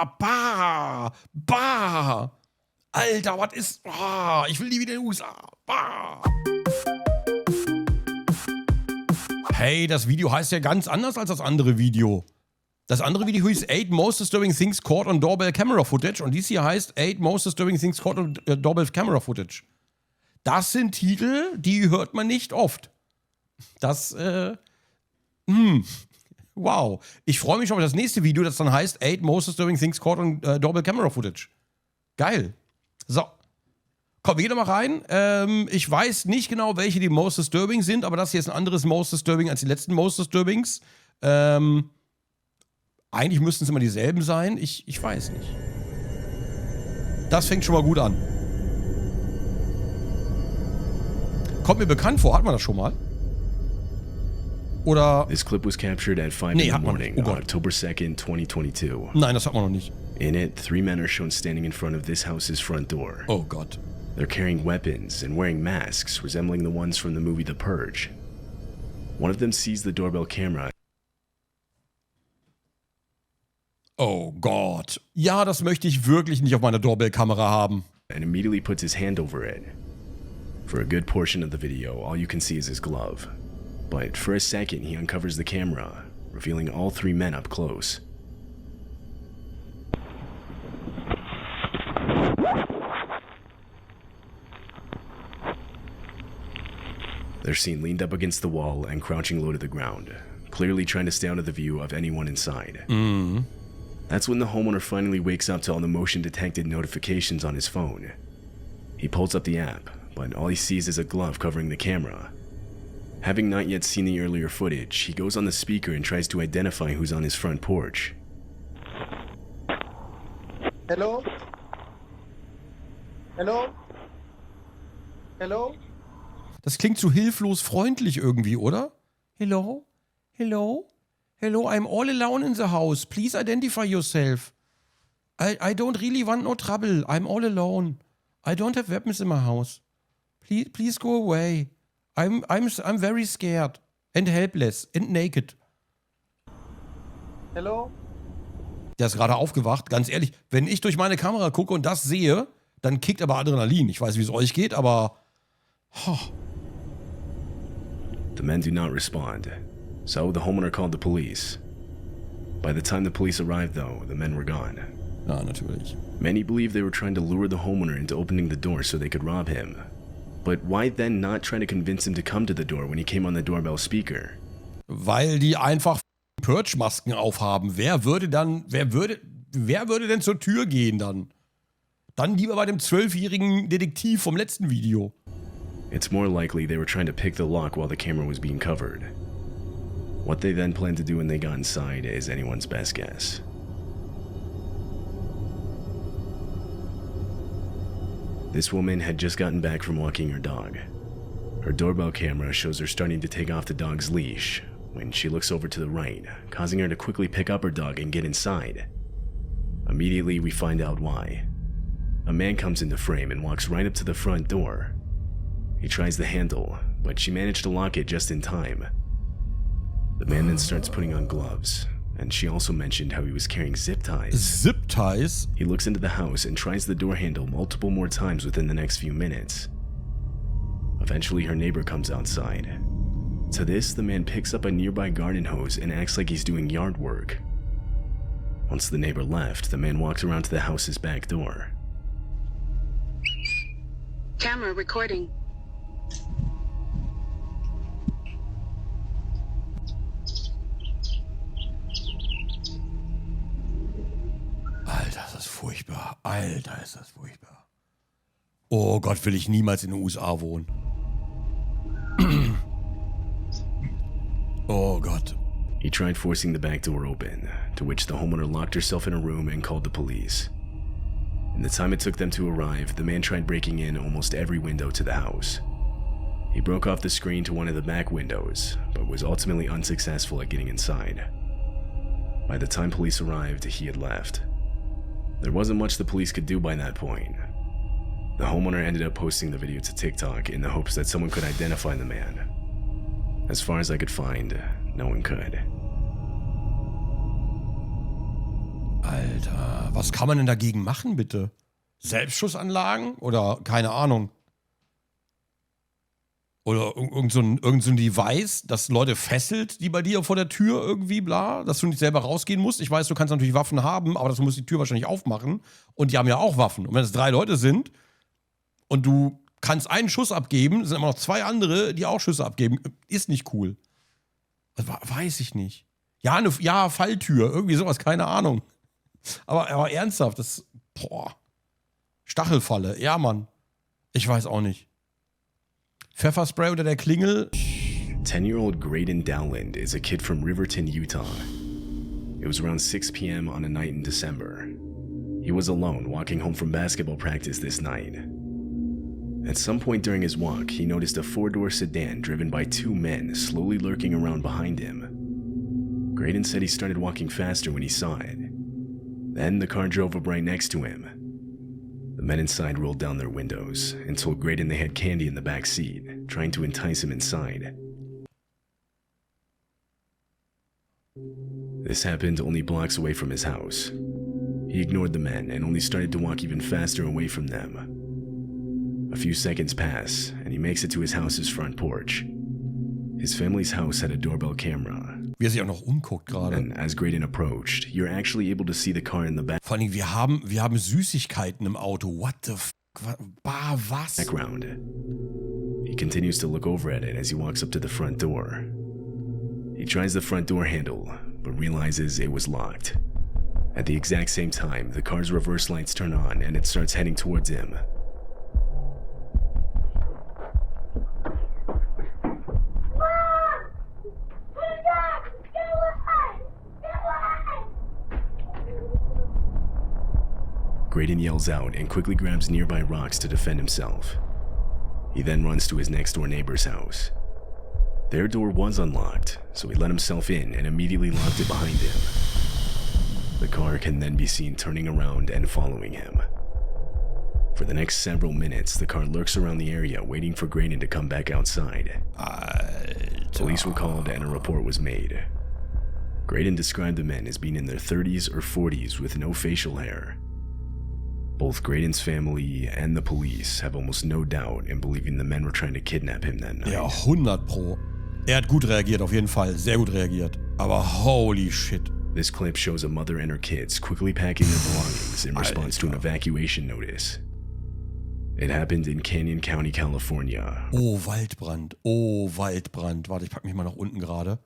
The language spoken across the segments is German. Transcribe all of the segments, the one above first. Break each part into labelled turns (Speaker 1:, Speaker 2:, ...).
Speaker 1: Bah! Bah! Alter, was ist... Ah, ich will nie wieder in den USA. Bah! Hey, das Video heißt ja ganz anders als das andere Video. Das andere Video hieß 8 Most Disturbing Things Caught on Doorbell Camera Footage und dies hier heißt 8 Most Disturbing Things Caught on Doorbell Camera Footage. Das sind Titel, die hört man nicht oft. Das, wow. Ich freue mich schon auf das nächste Video, das dann heißt 8 Most Disturbing Things Caught on Doorbell Camera Footage. Geil. So. Komm, wir gehen doch mal rein. Ich weiß nicht genau, welche die Most Disturbing sind, aber das hier ist ein anderes Most Disturbing als die letzten Most Disturbings. Eigentlich müssten es immer dieselben sein. Ich weiß nicht. Das fängt schon mal gut an. Kommt mir bekannt vor. Hat man das schon mal? Oder...
Speaker 2: This clip was captured at 5 in the morning on October 2nd, 2022.
Speaker 1: Nein, das hat man noch nicht.
Speaker 2: In it, 3 men are shown standing in front of this house's front door.
Speaker 1: Oh Gott.
Speaker 2: They're carrying weapons and wearing masks resembling the ones from the movie The Purge. One of them sees the doorbell camera.
Speaker 1: Oh Gott. Ja, das möchte ich wirklich nicht auf meiner Doorbell-Kamera haben.
Speaker 2: And immediately puts his hand over it. For a good portion of the video, all you can see is his glove. But for a second, he uncovers the camera, revealing all 3 men up close. They're seen leaned up against the wall and crouching low to the ground, clearly trying to stay out of the view of anyone inside. That's when the homeowner finally wakes up to all the motion-detected notifications on his phone. He pulls up the app, but all he sees is a glove covering the camera. Having not yet seen the earlier footage, he goes on the speaker and tries to identify who's on his front porch.
Speaker 3: Hello? Hello? Hello?
Speaker 1: Das klingt so hilflos freundlich irgendwie, oder? Hello? Hello? Hello, I'm all alone in the house. Please identify yourself. I don't really want no trouble. I'm all alone. I don't have weapons in my house. Please go away. I'm very scared and helpless and naked.
Speaker 3: Hello?
Speaker 1: Der ist gerade aufgewacht. Ganz ehrlich, wenn ich durch meine Kamera gucke und das sehe, dann kickt aber Adrenalin. Ich weiß, wie es euch geht, aber...
Speaker 2: The men do not respond, so the homeowner called the police. By the time the police arrived, though, the men were gone.
Speaker 1: Ja, natürlich.
Speaker 2: Many believe they were trying to lure the homeowner into opening the door so they could rob him. But why then not try to convince him to come to the door when he came on the doorbell speaker?
Speaker 1: Weil die einfach Purge-Masken aufhaben. Wer würde denn zur Tür gehen dann? Dann lieber bei dem 12-jährigen Detektiv vom letzten Video.
Speaker 2: It's more likely they were trying to pick the lock while the camera was being covered. What they then planned to do when they got inside is anyone's best guess. This woman had just gotten back from walking her dog. Her doorbell camera shows her starting to take off the dog's leash when she looks over to the right, causing her to quickly pick up her dog and get inside. Immediately, we find out why. A man comes into frame and walks right up to the front door. He tries the handle, but she managed to lock it just in time. The man then starts putting on gloves, and she also mentioned how he was carrying zip ties.
Speaker 1: Zip ties?
Speaker 2: He looks into the house and tries the door handle multiple more times within the next few minutes. Eventually, her neighbor comes outside. To this, the man picks up a nearby garden hose and acts like he's doing yard work. Once the neighbor left, the man walked around to the house's back door.
Speaker 4: Camera recording.
Speaker 1: Alter, ist das furchtbar. Alter, ist das furchtbar. Oh Gott, will ich niemals in den USA wohnen. Oh Gott.
Speaker 2: He tried forcing the back door open, to which the homeowner locked herself in a room and called the police. In the time it took them to arrive, the man tried breaking in almost every window to the house. He broke off the screen to one of the back windows, but was ultimately unsuccessful at getting inside. By the time police arrived, he had left. There wasn't much the police could do by that point. The homeowner ended up posting the video to TikTok in the hopes that someone could identify the man. As far as I could find, no one could.
Speaker 1: Alter, was kann man denn dagegen machen, bitte? Selbstschussanlagen oder keine Ahnung? Oder irgend so ein Device, das Leute fesselt, die bei dir vor der Tür irgendwie, bla, dass du nicht selber rausgehen musst. Ich weiß, du kannst natürlich Waffen haben, aber du musst die Tür wahrscheinlich aufmachen. Und die haben ja auch Waffen. Und wenn es 3 Leute sind und du kannst einen Schuss abgeben, sind immer noch 2 andere, die auch Schüsse abgeben, ist nicht cool. Weiß ich nicht. Ja, Falltür, irgendwie sowas, keine Ahnung. Aber ernsthaft, Stachelfalle, ja, Mann. Ich weiß auch nicht. Pfefferspray unter der Klingel.
Speaker 2: 10-year-old Graydon Dowland is a kid from Riverton, Utah. It was around 6 p.m. on a night in December. He was alone walking home from basketball practice this night. At some point during his walk, he noticed a 4-door sedan driven by 2 men slowly lurking around behind him. Graydon said he started walking faster when he saw it. Then the car drove up right next to him. The men inside rolled down their windows and told Graydon they had candy in the back seat, trying to entice him inside. This happened only blocks away from his house. He ignored the men and only started to walk even faster away from them. A few seconds pass, and he makes it to his house's front porch. His family's house had a doorbell camera.
Speaker 1: Wie er sich auch noch umguckt gerade.
Speaker 2: And as Graydon approached, you're actually able to see the car in the
Speaker 1: Vor allem, wir haben Süßigkeiten im Auto. What the f***? Was?
Speaker 2: background. He continues to look over at it as he walks up to the front door. He tries the front door handle, but realizes it was locked. At the exact same time, the car's reverse lights turn on and it starts heading towards him. Graydon yells out and quickly grabs nearby rocks to defend himself. He then runs to his next-door neighbor's house. Their door was unlocked, so he let himself in and immediately locked it behind him. The car can then be seen turning around and following him. For the next several minutes, the car lurks around the area waiting for Graydon to come back outside. Police were called and a report was made. Graydon described the men as being in their 30s or 40s with no facial hair. Both Graydon's family and the police have almost no doubt in believing the men were trying to kidnap him that night.
Speaker 1: Ja, 100 Pro. Er hat gut reagiert, auf jeden Fall. Sehr gut reagiert. Aber holy shit.
Speaker 2: This clip shows a mother and her kids quickly packing their belongings in response to an evacuation notice. It happened in Canyon County, California.
Speaker 1: Oh, Waldbrand. Oh, Waldbrand. Warte, ich pack mich mal nach unten gerade.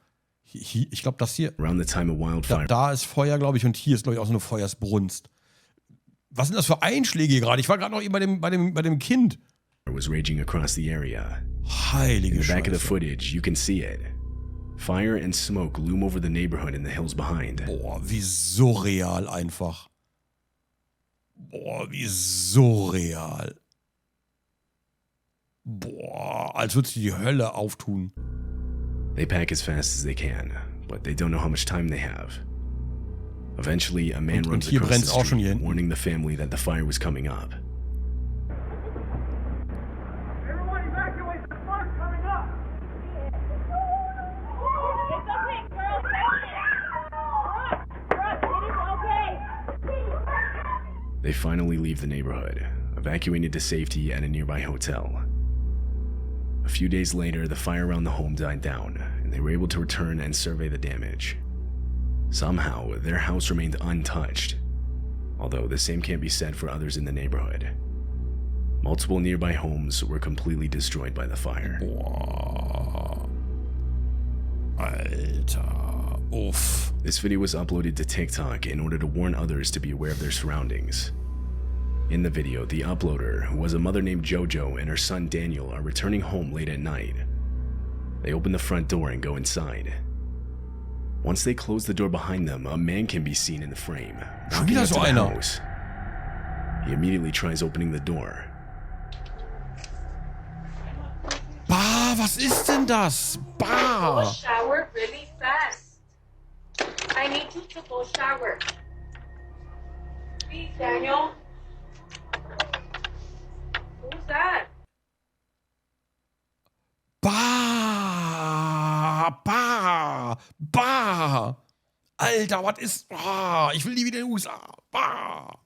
Speaker 1: Ich glaube, das hier.
Speaker 2: Around the time of wildfire.
Speaker 1: Da ist Feuer, glaube ich, und hier ist, glaube ich, auch so eine Feuersbrunst. Was sind das für Einschläge hier gerade? Ich war gerade noch eben bei dem Kind.
Speaker 2: Was raging across the area.
Speaker 1: Heilige
Speaker 2: In the back
Speaker 1: Scheiße.
Speaker 2: of the footage, you can see it. Fire and smoke loom over the neighborhood in the hills behind.
Speaker 1: Boah, wie surreal einfach. Boah, wie surreal. Boah, als würde sich die Hölle auftun.
Speaker 2: They pack as fast as they can, but they don't know how much time they have. Eventually, a man
Speaker 1: Und
Speaker 2: runs
Speaker 1: hier
Speaker 2: across
Speaker 1: brennt's
Speaker 2: the
Speaker 1: auch schon hier
Speaker 2: street,
Speaker 1: hinten.
Speaker 2: warning the family that the fire was coming up.
Speaker 5: Everyone evacuate, the fire's coming up! It's okay, girl. Russ, it is okay.
Speaker 2: They finally leave the neighborhood, evacuated to safety at a nearby hotel. A few days later, the fire around the home died down, and they were able to return and survey the damage. Somehow, their house remained untouched, although the same can't be said for others in the neighborhood. Multiple nearby homes were completely destroyed by the fire.
Speaker 1: Boah. Alter. Uff.
Speaker 2: This video was uploaded to TikTok in order to warn others to be aware of their surroundings. In the video, the uploader, who was a mother named Jojo, and her son Daniel are returning home late at night. They open the front door and go inside. Once they close the door behind them, a man can be seen in the frame, walking up to the house. He immediately tries opening the door.
Speaker 1: Bah, was ist denn das? Bah.
Speaker 6: Shower really fast. I need you to go shower. Please, Daniel. Who's that?
Speaker 1: Bah. Alter, was ist... Ah, ich will nie wieder in den USA. Ah.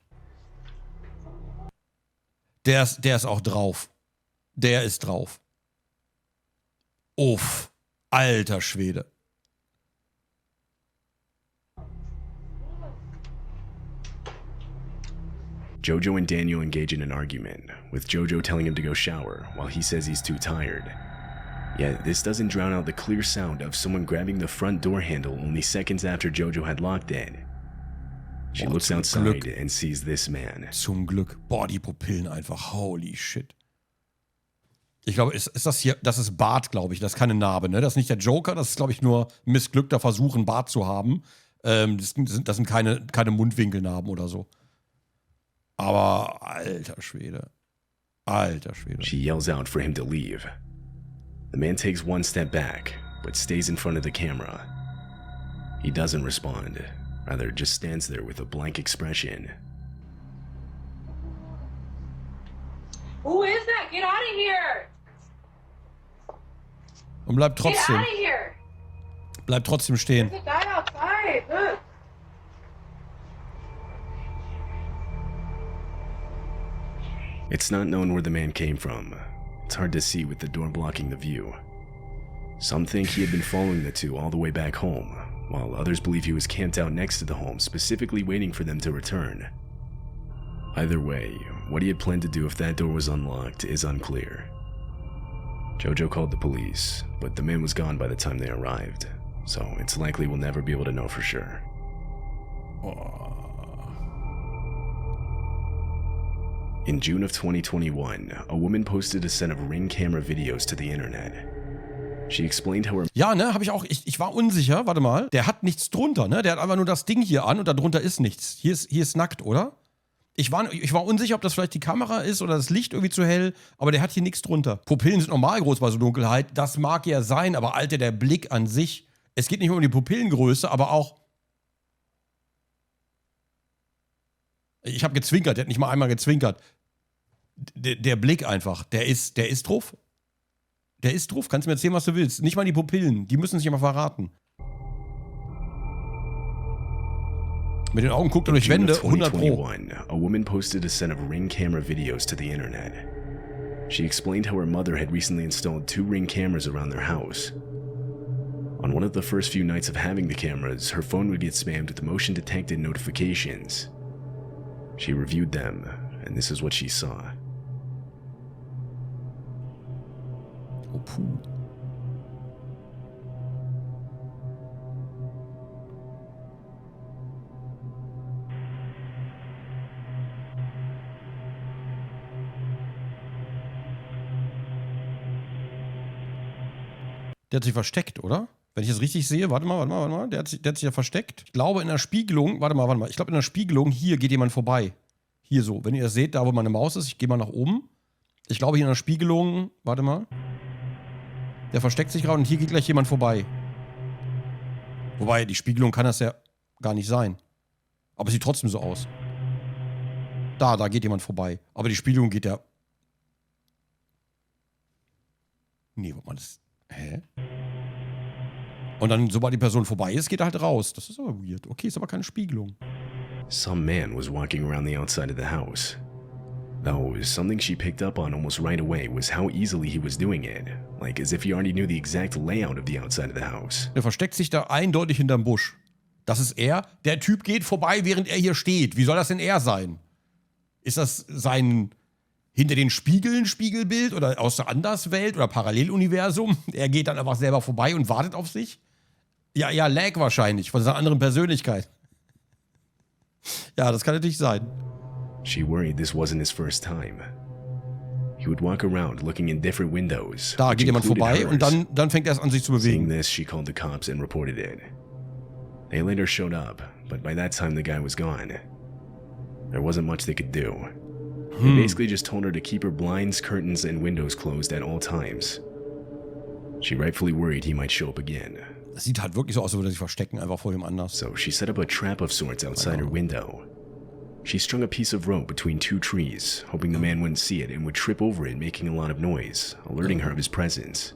Speaker 1: Der ist auch drauf. Der ist drauf. Uff. Alter Schwede.
Speaker 2: Jojo and Daniel engage in an argument, with Jojo telling him to go shower while he says he's too tired. Yet this doesn't drown out the clear sound of someone grabbing the front door handle only seconds after Jojo had locked it. She looks outside and sees this man.
Speaker 1: Zum Glück. Boah, die Pupillen einfach. Holy shit. Ich glaube, ist das hier, das ist Bart, glaube ich. Das ist keine Narbe, ne? Das ist nicht der Joker, das ist, glaube ich, nur ein missglückter Versuch, einen Bart zu haben. Das sind keine Mundwinkelnarben oder so. Aber alter Schwede. Alter Schwede.
Speaker 2: She yells out for him to leave. The man takes one step back, but stays in front of the camera. He doesn't respond, rather just stands there with a blank expression.
Speaker 6: Who is that? Get out of here!
Speaker 1: Und bleibt
Speaker 6: Get
Speaker 1: trotzdem.
Speaker 6: out of here!
Speaker 1: Bleibt trotzdem stehen.
Speaker 6: There's a guy outside. Look.
Speaker 2: It's not known where the man came from. It's hard to see with the door blocking the view. Some think he had been following the two all the way back home, while others believe he was camped out next to the home, specifically waiting for them to return. Either way, what he had planned to do if that door was unlocked is unclear. Jojo called the police, but the man was gone by the time they arrived, so it's likely we'll never be able to know for sure. In June of 2021, a woman posted a set of Ring camera videos to the internet. She explained how her...
Speaker 1: Ja, ne, habe ich auch. Ich war unsicher. Warte mal. Der hat nichts drunter, ne? Der hat einfach nur das Ding hier an und darunter ist nichts. Hier ist nackt, oder? Ich war unsicher, ob das vielleicht die Kamera ist oder das Licht irgendwie zu hell, aber der hat hier nichts drunter. Pupillen sind normal groß bei so Dunkelheit. Das mag ja sein, aber Alter, der Blick an sich. Es geht nicht nur um die Pupillengröße, aber auch... Ich habe gezwinkert, der hat nicht mal einmal gezwinkert. Der Blick einfach, der ist drauf. Der ist drauf, kannst mir erzählen, was du willst. Nicht mal die Pupillen, die müssen sich immer verraten. Mit den Augen guckt er durch Wände, 100 Pro.
Speaker 2: A woman posted a set of Ring camera videos to the internet. She explained how her mother had recently installed 2 Ring cameras around their house. On one of the first few nights of having the cameras, her phone would get spammed with motion-detected notifications. She reviewed them, and this is what she saw.
Speaker 1: Oh, puh. Der hat sich versteckt, oder? Wenn ich das richtig sehe, warte mal. Der hat sich ja versteckt. Ich glaube in der Spiegelung, warte mal. Ich glaube in der Spiegelung, hier geht jemand vorbei. Hier so, wenn ihr das seht, da wo meine Maus ist, ich gehe mal nach oben. Ich glaube hier in der Spiegelung, warte mal. Der versteckt sich gerade und hier geht gleich jemand vorbei. Wobei, die Spiegelung kann das ja gar nicht sein. Aber es sieht trotzdem so aus. Da geht jemand vorbei. Aber die Spiegelung geht ja... Nee, warte mal, das... Hä? Und dann, sobald die Person vorbei ist, geht er halt raus. Das ist aber weird. Okay, ist aber keine Spiegelung.
Speaker 2: Some man was walking around the outside of the house. Though, something she picked up on almost right away was how easily he was doing it. Like as if he already knew the exact layout of the outside of the house.
Speaker 1: Der versteckt sich da eindeutig hinterm Busch. Das ist er. Der Typ geht vorbei, während er hier steht. Wie soll das denn er sein? Ist das sein hinter den Spiegeln Spiegelbild oder aus der Anderswelt oder Paralleluniversum? Er geht dann einfach selber vorbei und wartet auf sich? Ja, Lag wahrscheinlich, von seiner anderen Persönlichkeit. Ja, das kann natürlich sein.
Speaker 2: She worried this wasn't his first time. He would walk around looking in different windows.
Speaker 1: Da geht jemand vorbei und dann fängt er es an, sich zu bewegen.
Speaker 2: Seeing this, she called the cops and reported it. They later showed up, but by that time the guy was gone. There wasn't much they could do. They basically just told her to keep her blinds, curtains, and windows closed at all times. She rightfully worried he might show up again.
Speaker 1: Das sieht halt wirklich so aus, als würde er sich verstecken, einfach vor ihm anders.
Speaker 2: So she set up a trap of sorts outside her window. She strung a piece of rope between 2 trees, hoping the man wouldn't see it and would trip over it, making a lot of noise, alerting her of his presence.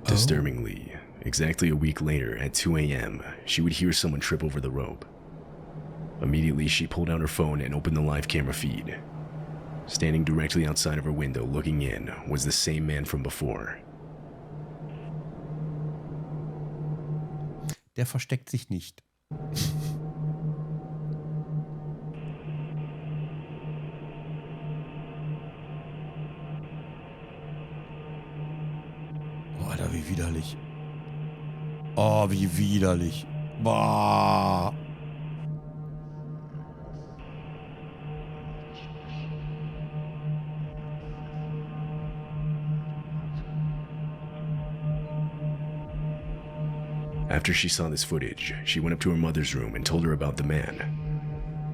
Speaker 2: Disturbingly, Exactly a week later, at 2 a.m., she would hear someone trip over the rope. Immediately, she pulled out her phone and opened the live camera feed. Standing directly outside of her window looking in was the same man from before.
Speaker 1: Der versteckt sich nicht. Oh, Alter, wie widerlich. Oh, wie widerlich. Boah.
Speaker 2: After she saw this footage, she went up to her mother's room and told her about the man.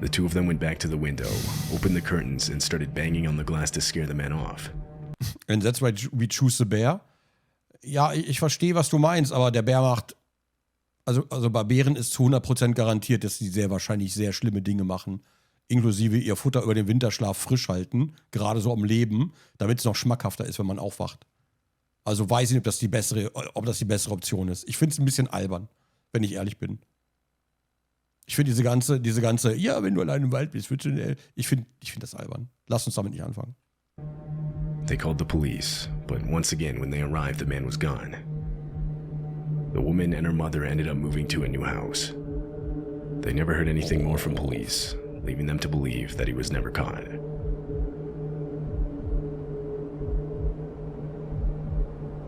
Speaker 2: The two of them went back to the window, opened the curtains, and started banging on the glass to scare the man off.
Speaker 1: And that's why we choose the bear. Ja, ich verstehe, was du meinst, aber der Bär macht. Also bei Bären ist zu 100% garantiert, dass sie sehr wahrscheinlich sehr schlimme Dinge machen. Inklusive ihr Futter über den Winterschlaf frisch halten, gerade so am Leben, damit es noch schmackhafter ist, wenn man aufwacht. Also weiß ich nicht, ob das die bessere Option ist. Ich finde es ein bisschen albern, wenn ich ehrlich bin. Ich finde diese ganze, ja, wenn du allein im Wald bist, ich finde das albern. Lass uns damit nicht anfangen.
Speaker 2: They called the police, but once again, when they arrived, the man was gone. The woman and her mother ended up moving to a new house. They never heard anything more from police, leaving them to believe that he was never caught.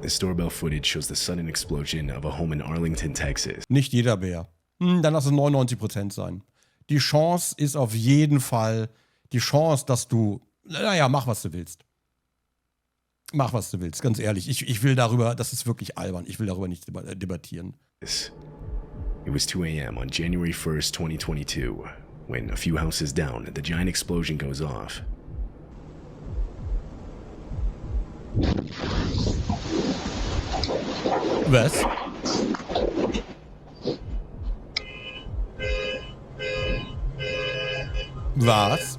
Speaker 2: This doorbell footage shows the sudden explosion of a home in Arlington, Texas.
Speaker 1: Nicht jeder Bär. Dann lass es 99% sein. Die Chance ist auf jeden Fall die Chance, dass du, naja, mach was du willst. Mach was du willst, ganz ehrlich. Ich will darüber, das ist wirklich albern, ich will darüber nicht debattieren.
Speaker 2: It was 2 a.m. on January 1st, 2022, when a few houses down, the giant explosion goes off.
Speaker 1: Was? Was?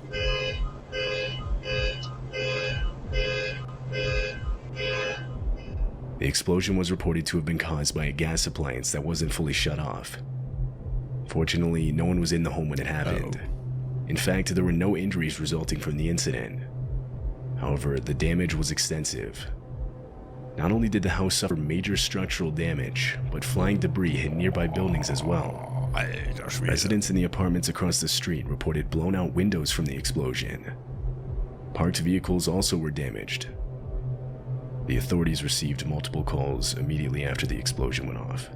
Speaker 2: The explosion was reported to have been caused by a gas appliance that wasn't fully shut off. Fortunately, no one was in the home when it happened. In fact, there were no injuries resulting from the incident. However, the damage was extensive. Not only did the house suffer major structural damage, but flying debris hit nearby buildings as well. Residents in the apartments across the street reported blown-out windows from the explosion. Parked vehicles also were damaged. The authorities received multiple calls immediately after the explosion went off.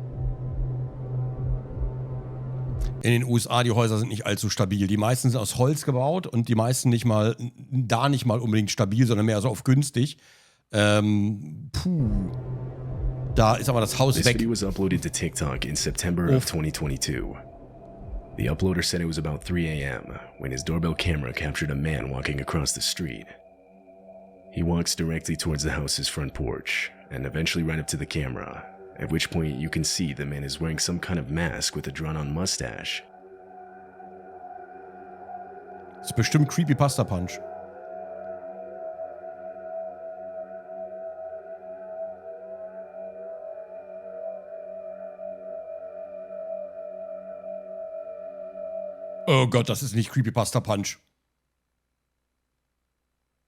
Speaker 1: In den USA, die Häuser sind nicht allzu stabil. Die meisten sind aus Holz gebaut und die meisten nicht mal unbedingt stabil, sondern mehr so auf günstig. Da ist aber das Haus
Speaker 2: This
Speaker 1: weg.
Speaker 2: video was uploaded to TikTok in September of 2022. The uploader said it was about 3 a.m. when his doorbell camera captured a man walking across the street. He walks directly towards the house's front porch and eventually right up to the camera, at which point you can see the man is wearing some kind of mask with a drawn-on mustache.
Speaker 1: Das ist bestimmt Creepypasta Punch. Oh Gott, das ist nicht Creepypasta Punch.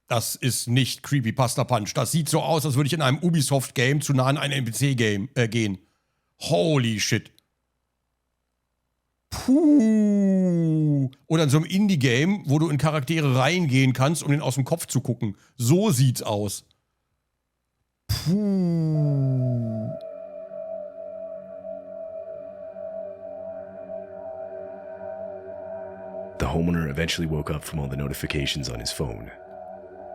Speaker 1: Das ist nicht Creepypasta Punch. Das sieht so aus, als würde ich in einem Ubisoft-Game zu nah an einem NPC-Game gehen. Holy shit. Puh. Oder in so einem Indie-Game, wo du in Charaktere reingehen kannst, um den aus dem Kopf zu gucken. So sieht's aus. Puh.
Speaker 2: The homeowner eventually woke up from all the notifications on his phone.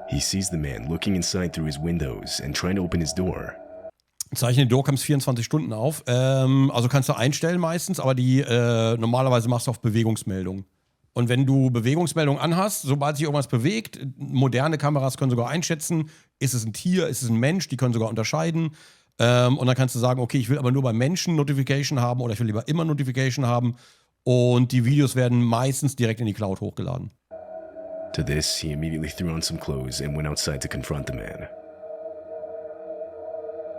Speaker 2: He sees the man looking inside through his windows and trying to open his door.
Speaker 1: Zeichne die Doorcams 24 Stunden auf. Also kannst du einstellen meistens, aber die normalerweise machst du auf Bewegungsmeldung. Und wenn du Bewegungsmeldung anhast, sobald sich irgendwas bewegt, moderne Kameras können sogar einschätzen, ist es ein Tier, ist es ein Mensch, die können sogar unterscheiden. Und dann kannst du sagen, okay, ich will aber nur bei Menschen Notification haben oder ich will lieber immer Notification haben. Und die Videos werden meistens direkt in die Cloud hochgeladen.
Speaker 2: To this, he immediately threw on some clothes and went outside to confront the man.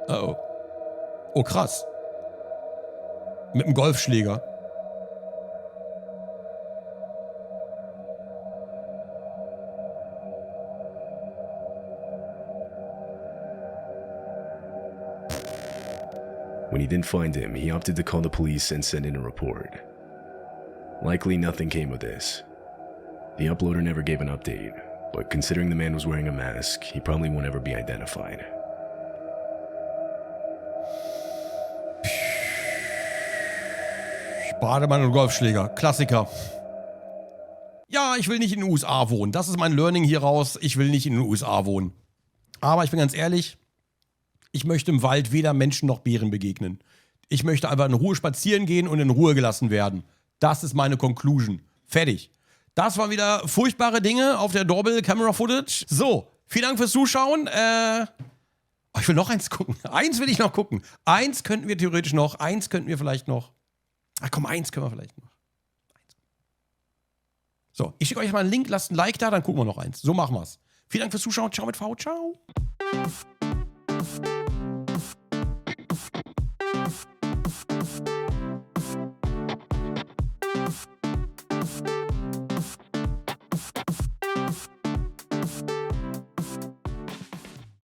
Speaker 1: Oh. Oh, krass. Mit einem Golfschläger.
Speaker 2: When he didn't find him, he opted to call the police and send in a report. Likely nothing came of this. The uploader never gave an update, but considering the man was wearing a mask, he probably won't ever be identified.
Speaker 1: Bademann und Golfschläger. Klassiker. Ja, ich will nicht in den USA wohnen. Das ist mein Learning hier raus. Ich will nicht in den USA wohnen. Aber ich bin ganz ehrlich, ich möchte im Wald weder Menschen noch Bären begegnen. Ich möchte einfach in Ruhe spazieren gehen und in Ruhe gelassen werden. Das ist meine Conclusion. Fertig. Das waren wieder furchtbare Dinge auf der Doorbell Camera Footage. So, vielen Dank fürs Zuschauen. Ich will noch eins gucken. Eins will ich noch gucken. Eins könnten wir theoretisch noch. Eins könnten wir vielleicht noch. Ach komm, eins können wir vielleicht noch. So, ich schicke euch mal einen Link, lasst ein Like da, dann gucken wir noch eins. So machen wir's. Vielen Dank fürs Zuschauen. Ciao mit V. Ciao.